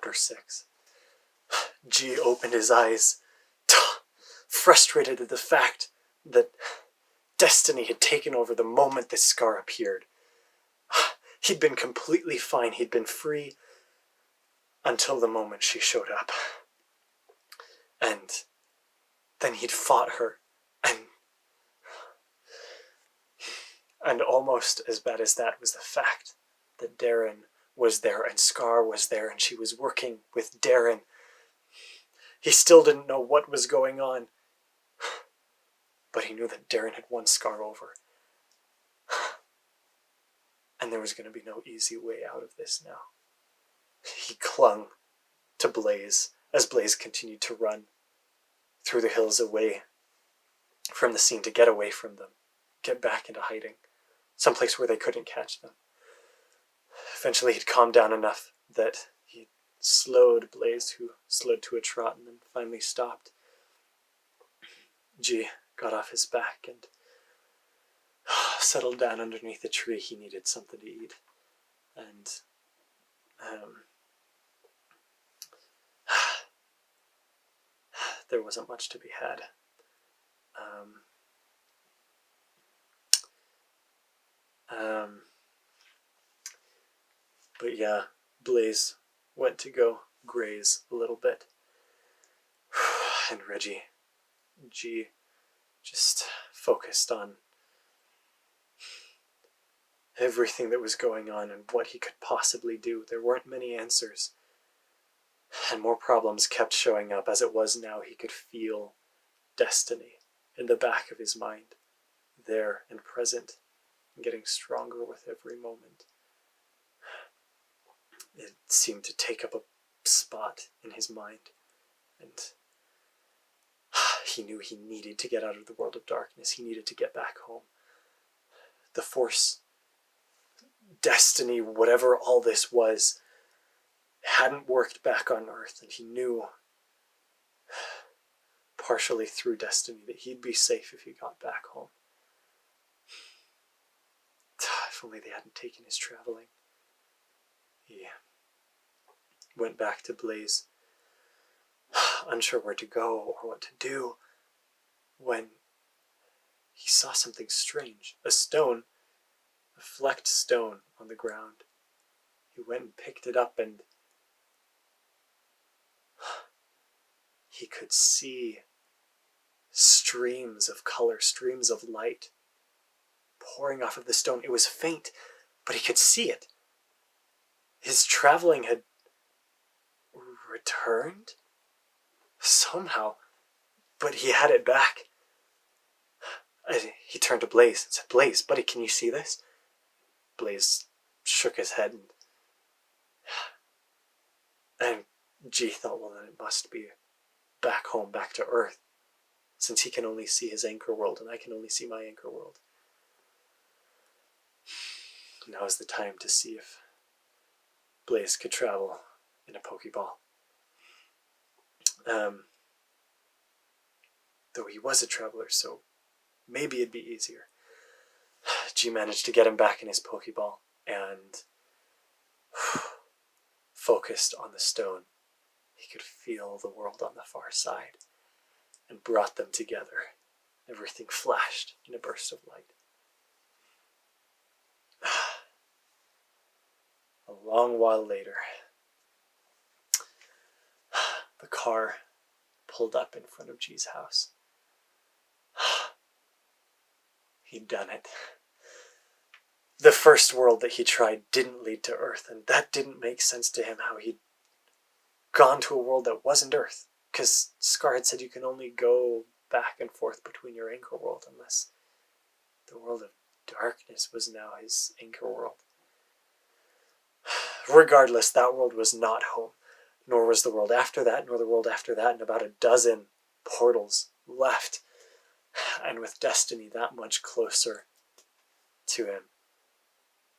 Chapter 6. G opened his eyes, frustrated at the fact that destiny had taken over the moment this scar appeared. He'd been completely fine, he'd been free until the moment she showed up. And then he'd fought her, and almost as bad as that was the fact that Darren was there and Scar was there and she was working with Darren. He still didn't know what was going on, but he knew that Darren had won Scar over. And there was going to be no easy way out of this now. He clung to Blaze as Blaze continued to run through the hills away from the scene to get away from them, get back into hiding, someplace where they couldn't catch them. Eventually he'd calmed down enough that he slowed Blaze, who slowed to a trot and then finally stopped. G got off his back and settled down underneath a tree. He needed something to eat. And there wasn't much to be had. But yeah, Blaze went to go graze a little bit. And G just focused on everything that was going on and what he could possibly do. There weren't many answers, and more problems kept showing up. As it was now, he could feel destiny in the back of his mind, there and present, and getting stronger with every moment. It seemed to take up a spot in his mind, and he knew he needed to get out of the world of darkness. He needed to get back home. The Force, destiny, whatever all this was, hadn't worked back on Earth, and he knew, partially through destiny, that he'd be safe if he got back home. If only they hadn't taken his traveling. He went back to Blaze, unsure where to go or what to do, when he saw something strange. A stone, a flecked stone on the ground. He went and picked it up, and he could see streams of color, streams of light pouring off of the stone. It was faint, but he could see it. His traveling had returned somehow, but he had it back. He turned to Blaze and said, "Blaze, buddy, can you see this?" Blaze shook his head, and G thought, well, then it must be back home, back to Earth, since he can only see his anchor world and I can only see my anchor world. Now is the time to see if Blaze could travel in a Pokeball. Though he was a traveler, so maybe it'd be easier. G managed to get him back in his Pokeball and focused on the stone. He could feel the world on the far side and brought them together. Everything flashed in a burst of light. A long while later, the car pulled up in front of G's house. He'd done it. The first world that he tried didn't lead to Earth, and that didn't make sense to him, how he'd gone to a world that wasn't Earth, because Scar had said you can only go back and forth between your anchor world unless the world of darkness was now his anchor world. Regardless, that world was not home, nor was the world after that, nor the world after that, and about a dozen portals left, and with destiny that much closer to him,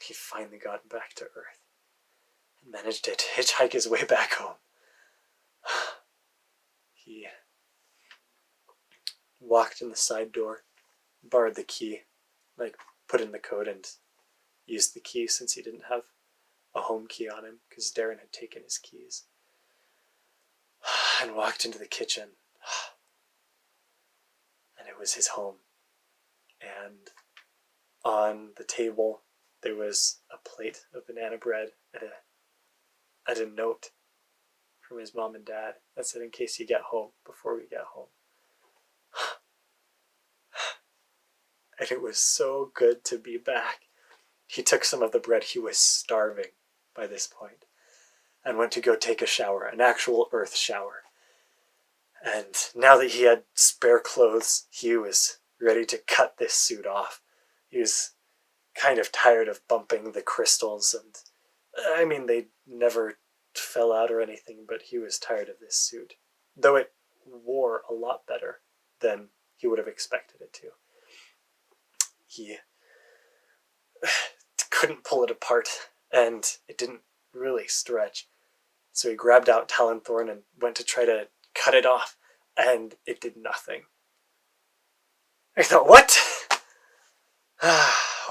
he finally got back to Earth and managed to hitchhike his way back home. He walked in the side door, borrowed the key, put in the code and used the key since he didn't have a home key on him because Darren had taken his keys. and walked into the kitchen. And it was his home. And on the table, there was a plate of banana bread and a note from his mom and dad that said, "In case you get home before we get home." And it was so good to be back. He took some of the bread. He was starving by this point, and went to go take a shower, an actual earth shower. And now that he had spare clothes, he was ready to cut this suit off. He was kind of tired of bumping the crystals, and I mean, they never fell out or anything, but he was tired of this suit, though it wore a lot better than he would have expected it to. He couldn't pull it apart, and it didn't really stretch. So he grabbed out Talonthorn and went to try to cut it off, and it did nothing. I thought, what?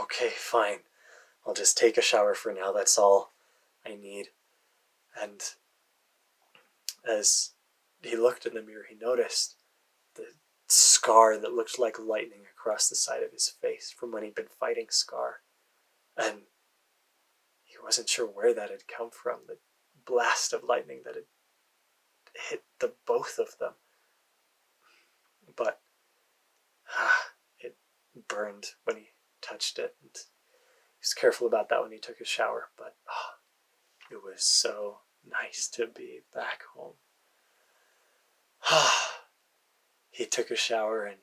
Okay, fine. I'll just take a shower for now. That's all I need. And as he looked in the mirror, he noticed the scar that looked like lightning across the side of his face from when he'd been fighting Scar. And he wasn't sure where that had come from, the blast of lightning that had hit the both of them. But it burned when he touched it, and he was careful about that when he took a shower. But it was so nice to be back home. He took a shower and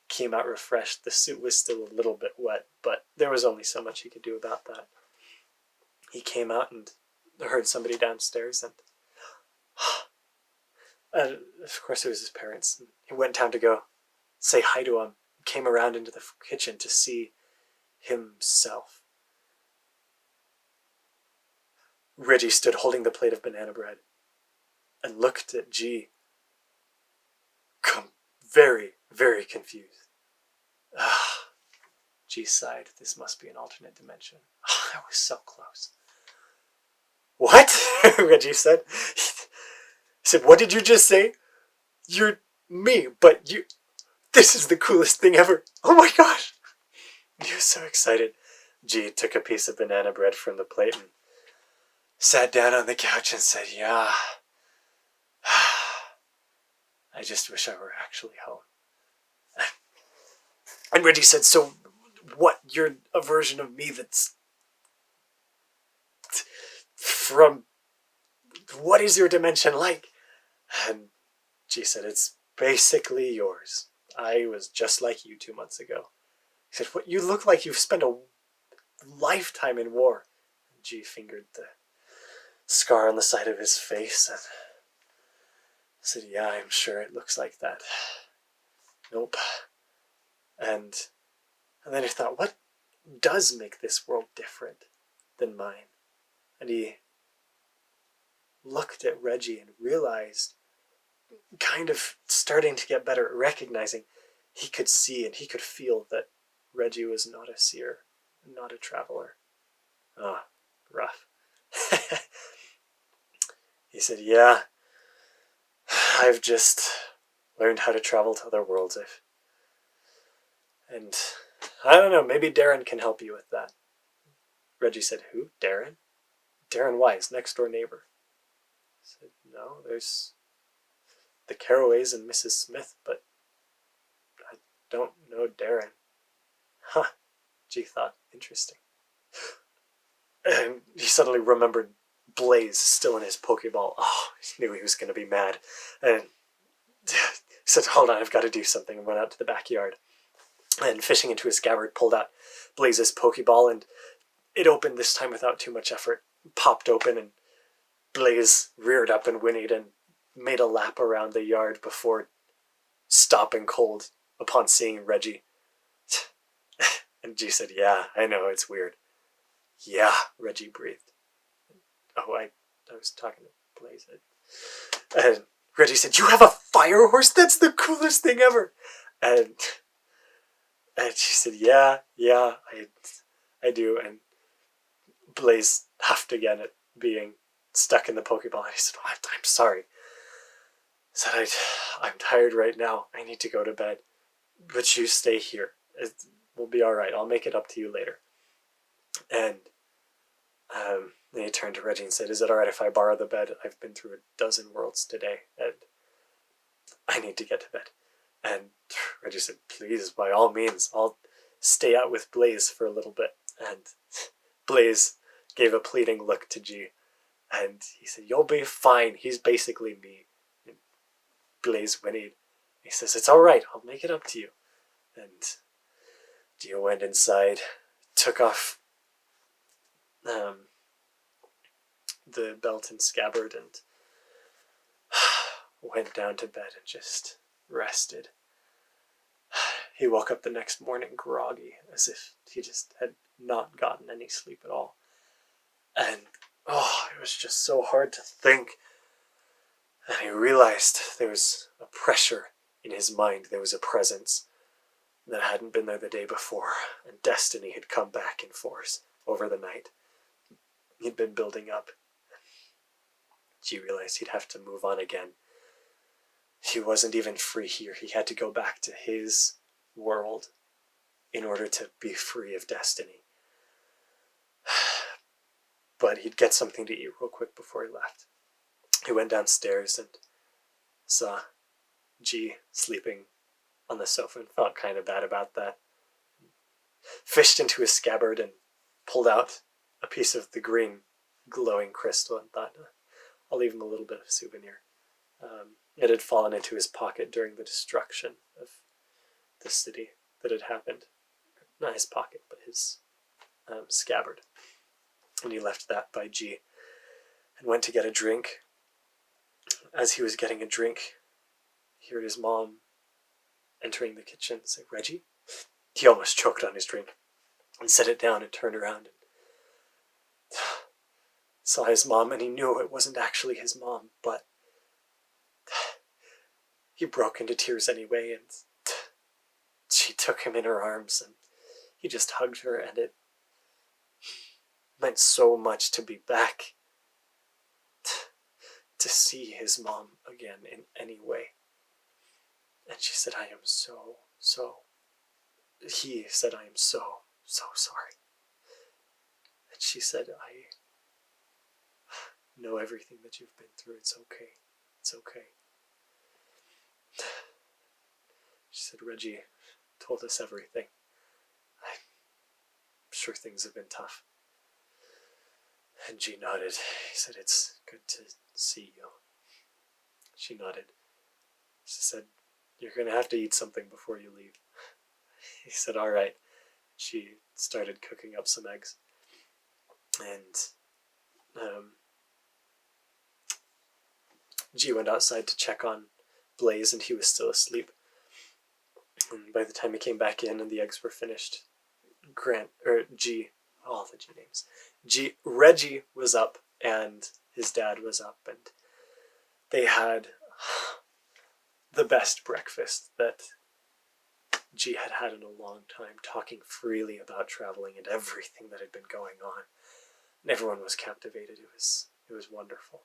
came out refreshed. The suit was still a little bit wet, but there was only so much he could do about that. He came out and heard somebody downstairs, and of course it was his parents. He went down to go say hi to him, came around into the kitchen to see himself. Reggie stood holding the plate of banana bread and looked at G, very, very confused. G sighed. This must be an alternate dimension. I was so close. What? Reggie said. He said, "What did you just say?" "You're me, but you... This is the coolest thing ever. Oh my gosh." He was so excited. G took a piece of banana bread from the plate and sat down on the couch and said, "Yeah, I just wish I were actually home." And Reggie said, "So what? You're a version of me that's from... What is your dimension like?" And G said, "It's basically yours. I was just like you 2 months ago." He said, "What? You look like you've spent a lifetime in war." And G fingered the scar on the side of his face and said, "Yeah, I'm sure it looks like that." Nope. And then he thought, what does make this world different than mine? And he looked at Reggie and realized, kind of starting to get better at recognizing, he could see and he could feel that Reggie was not a seer, not a traveler. Rough. He said, "Yeah, I've just learned how to travel to other worlds. And I don't know, maybe Darren can help you with that." Reggie said, "Who? Darren?" "Darren Wise, next door neighbor." I said, "No, there's the Carraways and Mrs. Smith, but I don't know Darren." G thought, interesting. And he suddenly remembered Blaze still in his Pokeball. He knew he was going to be mad. And he said, "Hold on, I've got to do something," and went out to the backyard. And fishing into his scabbard, pulled out Blaze's Pokeball, and it opened this time without too much effort. Popped open, and Blaze reared up and whinnied and made a lap around the yard before stopping cold upon seeing Reggie. And G said, "Yeah, I know, it's weird." "Yeah," Reggie breathed. I was talking to Blaze. And Reggie said, "You have a fire horse? That's the coolest thing ever." And she said, yeah, I do." And Blaze huffed again at being stuck in the Pokeball. And he said, "I'm sorry." said, I'm tired right now. I need to go to bed. But you stay here. We'll be all right. I'll make it up to you later. And then he turned to Reggie and said, is it all right if I borrow the bed? I've been through a dozen worlds today, and I need to get to bed. And Reggie said, please, by all means, I'll stay out with Blaze for a little bit. And Blaze gave a pleading look to G. And he said, you'll be fine. He's basically me. And Blaze whinnied. He says, it's all right. I'll make it up to you. And Dio went inside, took off the belt and scabbard, and went down to bed and just rested. He woke up the next morning groggy, as if he just had not gotten any sleep at all. And it was just so hard to think. And he realized there was a pressure in his mind. There was a presence that hadn't been there the day before, and destiny had come back in force over the night. He'd been building up. He realized he'd have to move on again. He wasn't even free here. He had to go back to his world in order to be free of destiny. But he'd get something to eat real quick before he left. He went downstairs and saw G sleeping on the sofa and felt kind of bad about that. Fished into his scabbard and pulled out a piece of the green glowing crystal and thought, I'll leave him a little bit of a souvenir. It had fallen into his pocket during the destruction of the city that had happened. Not his pocket, but his scabbard. And he left that by G and went to get a drink. As he was getting a drink, he heard his mom entering the kitchen and say, Reggie? He almost choked on his drink and set it down and turned around and saw his mom, and he knew it wasn't actually his mom, but he broke into tears anyway, and she took him in her arms and he just hugged her, and it meant so much to be back, to see his mom again in any way. And she said, I am he said, I am so sorry. And she said, I know everything that you've been through. It's okay. It's okay. She said, Reggie told us everything. I'm sure things have been tough. And G nodded. He said, it's good to see you. She nodded. She said, you're going to have to eat something before you leave. He said, all right. She started cooking up some eggs. And G went outside to check on Blaze, and he was still asleep. And by the time he came back in and the eggs were finished, Reggie was up, and his dad was up, and they had the best breakfast that G had had in a long time, talking freely about traveling and everything that had been going on. And everyone was captivated. It was wonderful.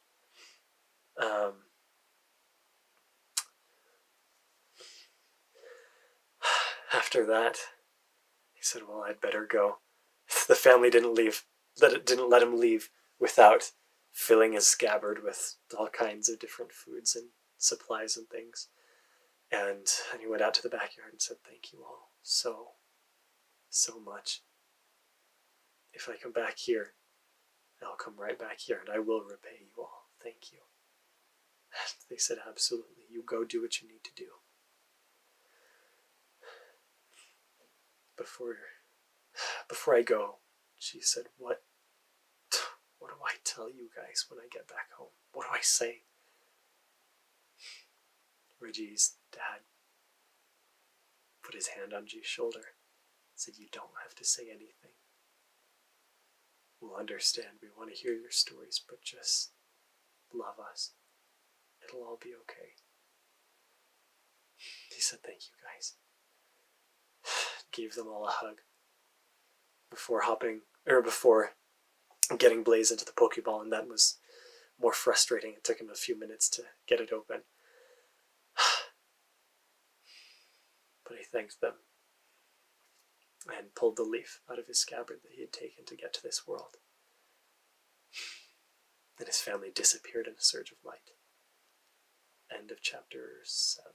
After that, he said, well, I'd better go. The family didn't let him leave without filling his scabbard with all kinds of different foods and supplies and things. And he went out to the backyard and said, thank you all so much. If I come back here, I'll come right back here and I will repay you all. Thank you. And they said, absolutely. You go do what you need to do. Before I go, she said, what do I tell you guys when I get back home? What do I say? Reggie's dad put his hand on G's shoulder and said, you don't have to say anything. We'll understand. We want to hear your stories, but just love us. It'll all be okay. He said, thank you guys. Gave them all a hug before getting Blaze into the Pokeball, and that was more frustrating. It took him a few minutes to get it open. But he thanked them and pulled the leaf out of his scabbard that he had taken to get to this world. And his family disappeared in a surge of light. End of chapter 7.